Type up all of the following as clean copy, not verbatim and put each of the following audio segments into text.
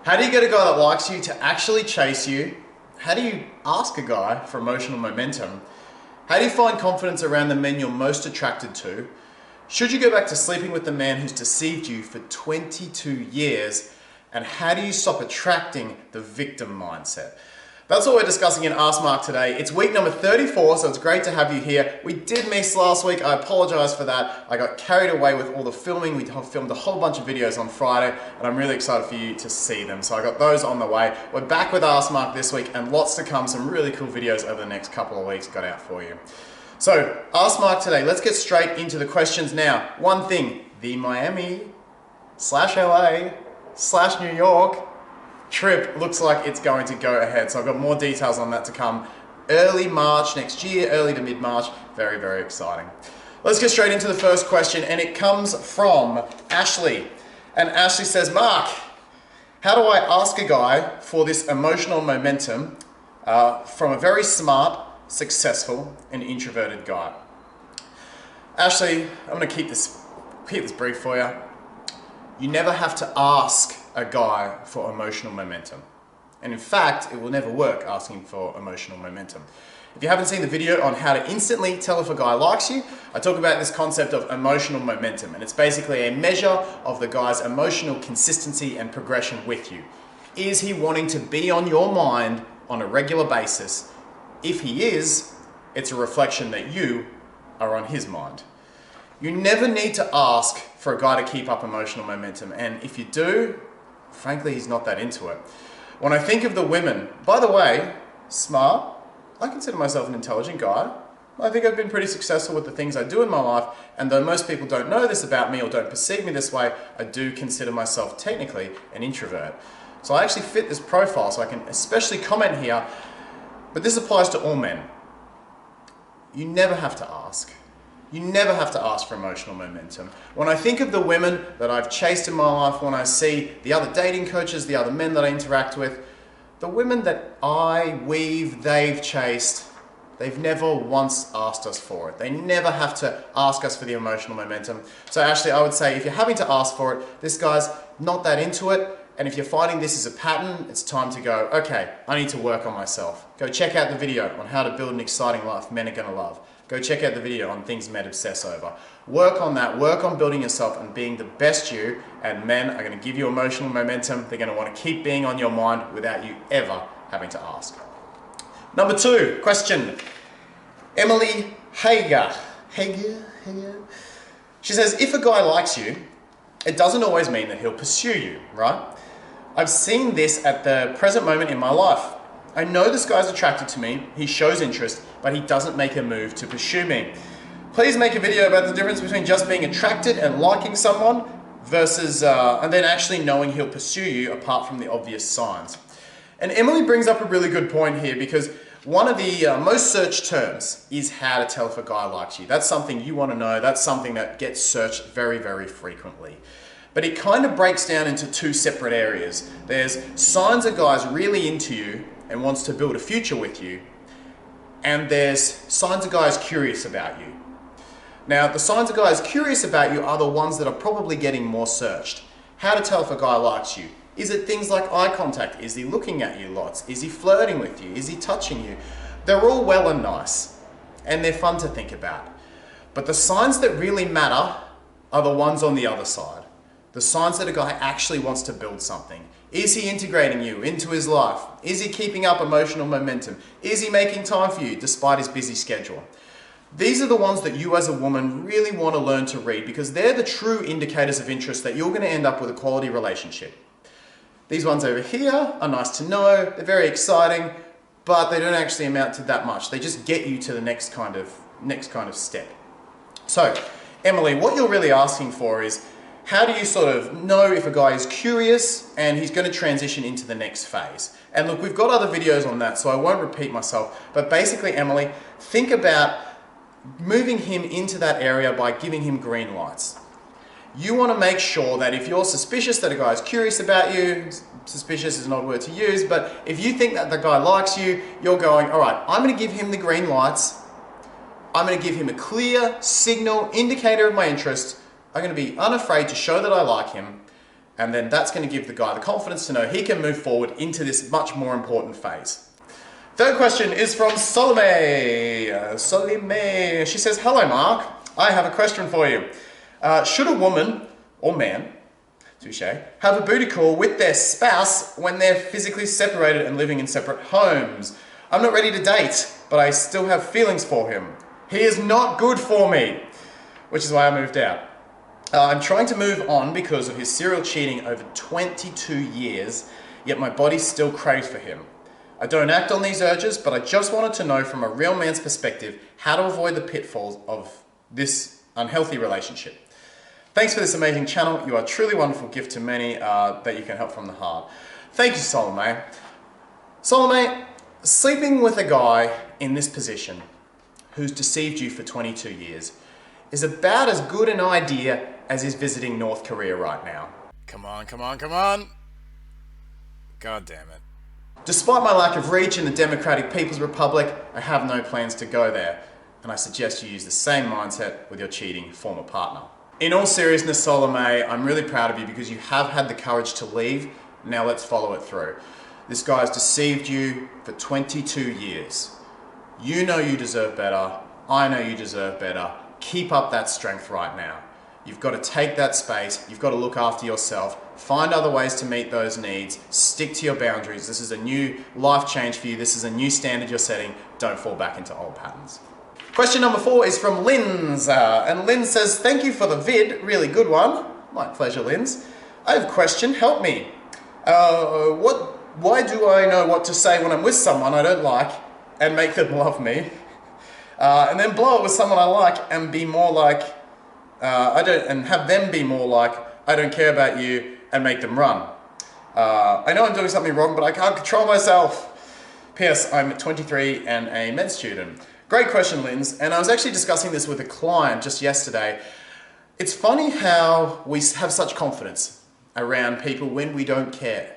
How do you get a guy that likes you to actually chase you? How do you ask a guy for emotional momentum? How do you find confidence around the men you're most attracted to? Should you go back to sleeping with the man who's deceived you for 22 years? And how do you stop attracting the victim mindset? That's what we're discussing in Ask Mark today. It's week number 34, so it's great to have you here. We did miss last week. I apologize for that. I got carried away with all the filming. We filmed a whole bunch of videos on Friday, and I'm really excited for you to see them. So I got those on the way. We're back with Ask Mark this week, and lots to come. Some really cool videos over the next couple of weeks got out for you. So, Ask Mark today. Let's get straight into the questions now. One thing, the Miami/LA/New York trip looks like it's going to go ahead. So I've got more details on that to come early March next year, early to mid-March. Very, very exciting. Let's get straight into the first question, and it comes from Ashley. And Ashley says, Mark, how do I ask a guy for this emotional momentum from a very smart, successful, and introverted guy? Ashley, I'm going to keep this brief for you. You never have to ask a guy for emotional momentum. And in fact, it will never work asking for emotional momentum. If you haven't seen the video on how to instantly tell if a guy likes you, I talk about this concept of emotional momentum, and it's basically a measure of the guy's emotional consistency and progression with you. Is he wanting to be on your mind on a regular basis? If he is, it's a reflection that you are on his mind. You never need to ask for a guy to keep up emotional momentum, and if you do, frankly, he's not that into it. When I think of the women, by the way, smart, I consider myself an intelligent guy. I think I've been pretty successful with the things I do in my life, and though most people don't know this about me or don't perceive me this way, I do consider myself technically an introvert. So I actually fit this profile, so I can especially comment here, but this applies to all men. You never have to ask. You never have to ask for emotional momentum. When I think of the women that I've chased in my life, when I see the other dating coaches, the other men that I interact with, the women that they've chased, they've never once asked us for it. They never have to ask us for the emotional momentum. So Ashley, I would say if you're having to ask for it, this guy's not that into it. And if you're finding this is a pattern, it's time to go, okay, I need to work on myself. Go check out the video on how to build an exciting life men are gonna love. Go check out the video on things men obsess over. Work on that, work on building yourself and being the best you, and men are gonna give you emotional momentum. They're gonna wanna keep being on your mind without you ever having to ask. Number 2, question. Emily Hager. She says, if a guy likes you, it doesn't always mean that he'll pursue you, right? I've seen this at the present moment in my life. I know this guy's attracted to me, he shows interest, but he doesn't make a move to pursue me. Please make a video about the difference between just being attracted and liking someone versus, and then actually knowing he'll pursue you apart from the obvious signs. And Emily brings up a really good point here, because one of the most searched terms is how to tell if a guy likes you. That's something you want to know. That's something that gets searched very, very frequently. But it kind of breaks down into 2 separate areas. There's signs a guy's really into you and wants to build a future with you, and there's signs a guy's curious about you. Now, the signs a guy's curious about you are the ones that are probably getting more searched. How to tell if a guy likes you. Is it things like eye contact? Is he looking at you lots? Is he flirting with you? Is he touching you? They're all well and nice, and they're fun to think about. But the signs that really matter are the ones on the other side. The signs that a guy actually wants to build something. Is he integrating you into his life? Is he keeping up emotional momentum? Is he making time for you despite his busy schedule? These are the ones that you as a woman really want to learn to read, because they're the true indicators of interest that you're going to end up with a quality relationship. These ones over here are nice to know, they're very exciting, but they don't actually amount to that much. They just get you to the next kind of step. So, Emily, what you're really asking for is, how do you sort of know if a guy is curious and he's going to transition into the next phase? And look, we've got other videos on that, so I won't repeat myself. But basically, Emily, think about moving him into that area by giving him green lights. You want to make sure that if you're suspicious that a guy is curious about you, suspicious is not a word to use, but if you think that the guy likes you, you're going, all right, I'm going to give him the green lights. I'm going to give him a clear signal, indicator of my interest. I'm going to be unafraid to show that I like him, And then that's going to give the guy the confidence to know he can move forward into this much more important phase. Third question is from Salome. Salome. She says, hello Mark, I have a question for you. Should a woman, or man, touche, have a booty call with their spouse when they're physically separated and living in separate homes? I'm not ready to date, but I still have feelings for him. He is not good for me, which is why I moved out. I'm trying to move on because of his serial cheating over 22 years, yet my body still craves for him. I don't act on these urges, but I just wanted to know from a real man's perspective how to avoid the pitfalls of this unhealthy relationship. Thanks for this amazing channel. You are truly a wonderful gift to many that you can help from the heart. Thank you, Salome. Salome, sleeping with a guy in this position who's deceived you for 22 years is about as good an idea as is visiting North Korea right now. Come on, come on, come on. God damn it. Despite my lack of reach in the Democratic People's Republic, I have no plans to go there, and I suggest you use the same mindset with your cheating former partner. In all seriousness, Salome, I'm really proud of you because you have had the courage to leave. Now let's follow it through. This guy's deceived you for 22 years. You know you deserve better. I know you deserve better. Keep up that strength right now. You've got to take that space. You've got to look after yourself. Find other ways to meet those needs. Stick to your boundaries. This is a new life change for you. This is a new standard you're setting. Don't fall back into old patterns. Question number 4 is from Linz. And Linz says, thank you for the vid. Really good one. My pleasure, Linz. I have a question. Help me. Why do I know what to say when I'm with someone I don't like and make them love me? And then blow it with someone I like and be more like, and have them be more like, I don't care about you, and make them run. I know I'm doing something wrong, but I can't control myself. P.S. I'm 23 and a med student. Great question, Linz. And I was actually discussing this with a client just yesterday. It's funny how we have such confidence around people when we don't care.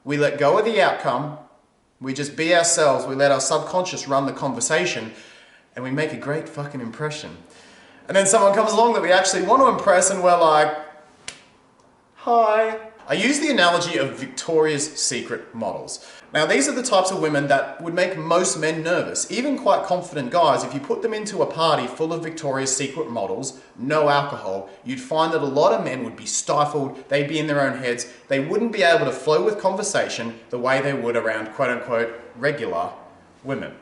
We let go of the outcome. We just be ourselves. We let our subconscious run the conversation, and we make a great fucking impression. And then someone comes along that we actually want to impress, and we're like, hi. I use the analogy of Victoria's Secret models. Now, these are the types of women that would make most men nervous, even quite confident guys. If you put them into a party full of Victoria's Secret models, no alcohol, you'd find that a lot of men would be stifled, they'd be in their own heads, they wouldn't be able to flow with conversation the way they would around quote-unquote regular women.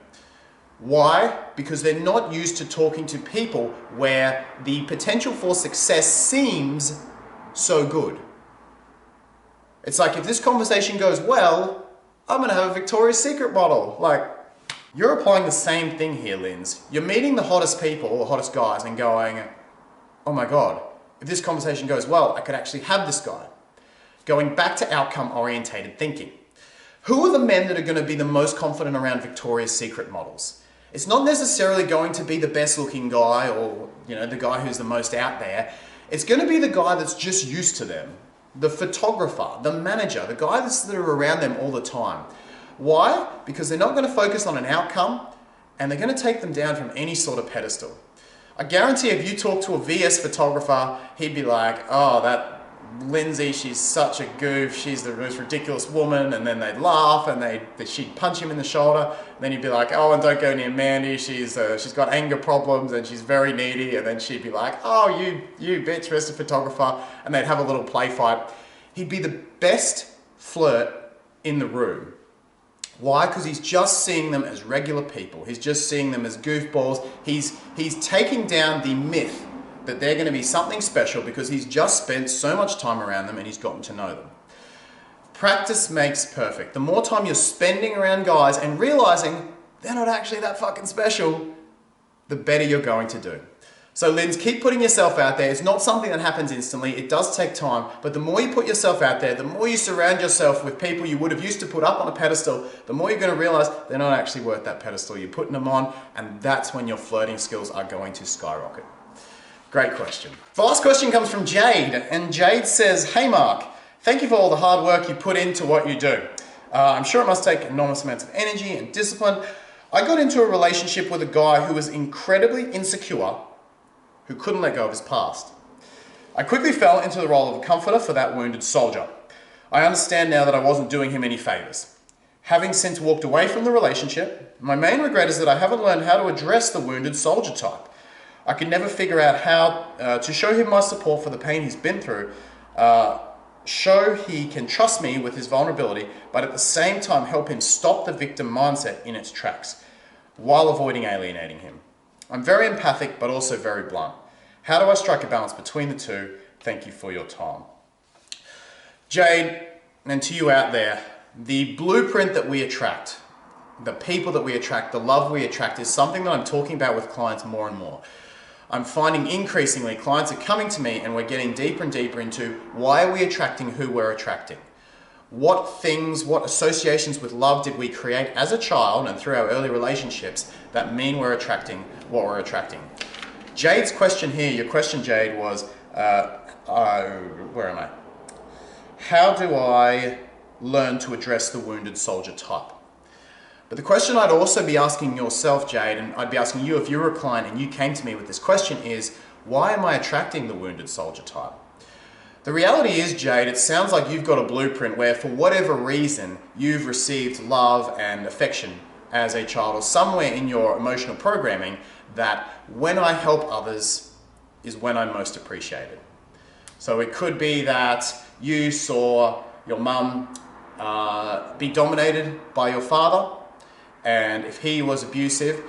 Why? Because they're not used to talking to people where the potential for success seems so good. It's like, if this conversation goes well, I'm gonna have a Victoria's Secret model. Like, you're applying the same thing here, Linz. You're meeting the hottest people, or hottest guys, and going, oh my God, if this conversation goes well, I could actually have this guy. Going back to outcome-orientated thinking. Who are the men that are gonna be the most confident around Victoria's Secret models? It's not necessarily going to be the best looking guy, or the guy who's the most out there. It's gonna be the guy that's just used to them. The photographer, the manager, the guys that are around them all the time. Why? Because they're not going to focus on an outcome, and they're going to take them down from any sort of pedestal. I guarantee if you talk to a VS photographer, he'd be like, oh, that Lindsay, she's such a goof, she's the most ridiculous woman, and then they'd laugh, and she'd punch him in the shoulder, and then he'd be like, oh, and don't go near Mandy, she's got anger problems, and she's very needy, and then she'd be like, oh, you bitch, Mr. Photographer, and they'd have a little play fight. He'd be the best flirt in the room. Why? Because he's just seeing them as regular people. He's just seeing them as goofballs. He's taking down the myth that they're going to be something special because he's just spent so much time around them and he's gotten to know them. Practice makes perfect. The more time you're spending around guys and realizing they're not actually that fucking special, the better you're going to do. So Linz, keep putting yourself out there. It's not something that happens instantly. It does take time, but the more you put yourself out there, the more you surround yourself with people you would have used to put up on a pedestal, the more you're going to realize they're not actually worth that pedestal. You're putting them on, and that's when your flirting skills are going to skyrocket. Great question. The last question comes from Jade, and Jade says, hey Mark, thank you for all the hard work you put into what you do. I'm sure it must take enormous amounts of energy and discipline. I got into a relationship with a guy who was incredibly insecure, who couldn't let go of his past. I quickly fell into the role of a comforter for that wounded soldier. I understand now that I wasn't doing him any favors. Having since walked away from the relationship, my main regret is that I haven't learned how to address the wounded soldier type. I could never figure out how to show him my support for the pain he's been through, show he can trust me with his vulnerability, but at the same time help him stop the victim mindset in its tracks, while avoiding alienating him. I'm very empathic, but also very blunt. How do I strike a balance between the two? Thank you for your time. Jade, and to you out there, the blueprint that we attract, the people that we attract, the love we attract is something that I'm talking about with clients more and more. I'm finding increasingly clients are coming to me and we're getting deeper and deeper into why are we attracting who we're attracting? What things, what associations with love did we create as a child and through our early relationships that mean we're attracting what we're attracting? Jade's question here, your question, Jade, was, where am I? How do I learn to address the wounded soldier type? But the question I'd also be asking yourself, Jade, and I'd be asking you if you were a client and you came to me with this question is, why am I attracting the wounded soldier type? The reality is, Jade, it sounds like you've got a blueprint where for whatever reason you've received love and affection as a child or somewhere in your emotional programming that when I help others is when I'm most appreciated. So it could be that you saw your mum be dominated by your father, and if he was abusive,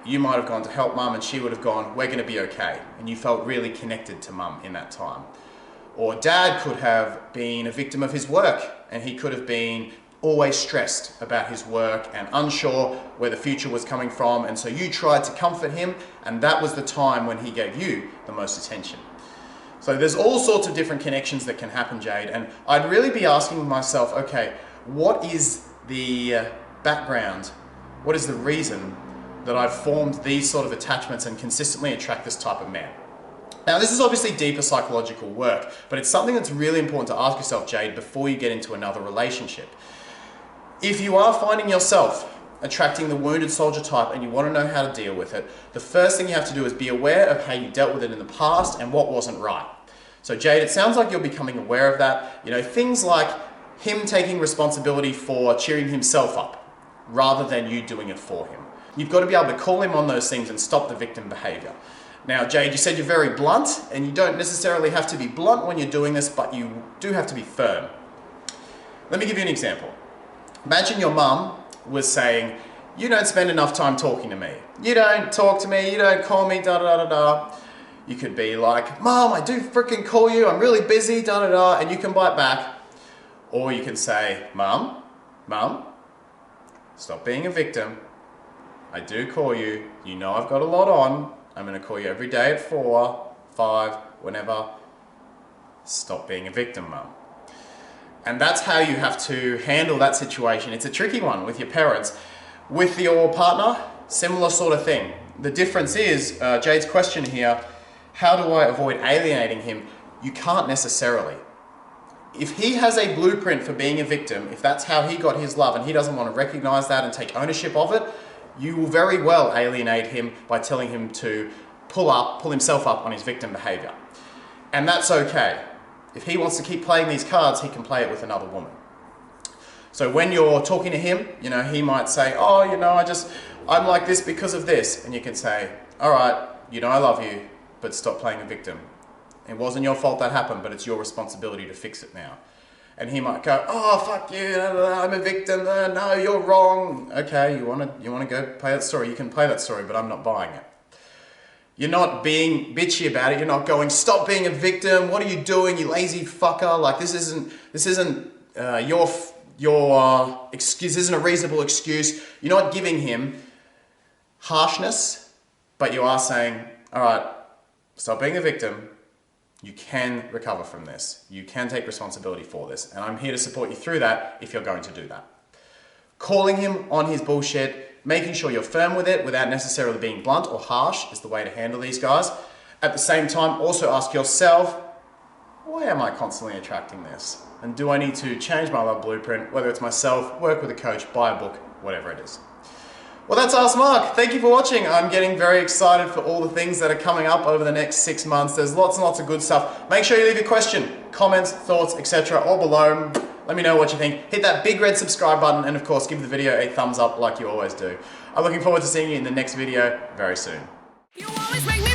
you might have gone to help mum and she would have gone, we're going to be okay. And you felt really connected to mum in that time. Or dad could have been a victim of his work and he could have been always stressed about his work and unsure where the future was coming from. And so you tried to comfort him and that was the time when he gave you the most attention. So there's all sorts of different connections that can happen, Jade. And I'd really be asking myself, okay, what is the background? What is the reason that I've formed these sort of attachments and consistently attract this type of man? Now, this is obviously deeper psychological work, but it's something that's really important to ask yourself, Jade, before you get into another relationship. If you are finding yourself attracting the wounded soldier type and you want to know how to deal with it, the first thing you have to do is be aware of how you dealt with it in the past and what wasn't right. So, Jade, it sounds like you're becoming aware of that. You know, things like him taking responsibility for cheering himself up rather than you doing it for him. You've got to be able to call him on those things and stop the victim behavior. Now, Jade, you said you're very blunt, and you don't necessarily have to be blunt when you're doing this, but you do have to be firm. Let me give you an example. Imagine your mum was saying, you don't spend enough time talking to me. You don't talk to me, you don't call me, da-da-da-da-da. You could be like, Mom, I do freaking call you, I'm really busy, da-da-da, and you can bite back. Or you can say, Mum, stop being a victim. I do call you. You know I've got a lot on. I'm going to call you every day at 4, 5, whenever. Stop being a victim, Mum. And that's how you have to handle that situation. It's a tricky one with your parents. With your partner, similar sort of thing. The difference is, Jade's question here, how do I avoid alienating him? You can't necessarily. If he has a blueprint for being a victim, if that's how he got his love and he doesn't want to recognize that and take ownership of it, you will very well alienate him by telling him to pull himself up on his victim behavior. And that's okay. If he wants to keep playing these cards, he can play it with another woman. So when you're talking to him, you know, he might say, oh, you know, I'm like this because of this. And you can say, all right, you know I love you, but stop playing a victim. It wasn't your fault that happened, but it's your responsibility to fix it now. And he might go, oh, fuck you, I'm a victim, no, you're wrong. Okay, you want to go play that story, you can play that story, but I'm not buying it. You're not being bitchy about it, you're not going, stop being a victim, what are you doing, you lazy fucker, like this isn't your excuse, this isn't a reasonable excuse. You're not giving him harshness, but you are saying, all right, stop being a victim. You can recover from this. You can take responsibility for this. And I'm here to support you through that if you're going to do that. Calling him on his bullshit, making sure you're firm with it without necessarily being blunt or harsh is the way to handle these guys. At the same time, also ask yourself, why am I constantly attracting this? And do I need to change my love blueprint, whether it's myself, work with a coach, buy a book, whatever it is. Well, that's Ask Mark. Thank you for watching. I'm getting very excited for all the things that are coming up over the next 6 months. There's lots and lots of good stuff. Make sure you leave your question, comments, thoughts, etc. all below. Let me know what you think. Hit that big red subscribe button and of course give the video a thumbs up like you always do. I'm looking forward to seeing you in the next video very soon. You always make me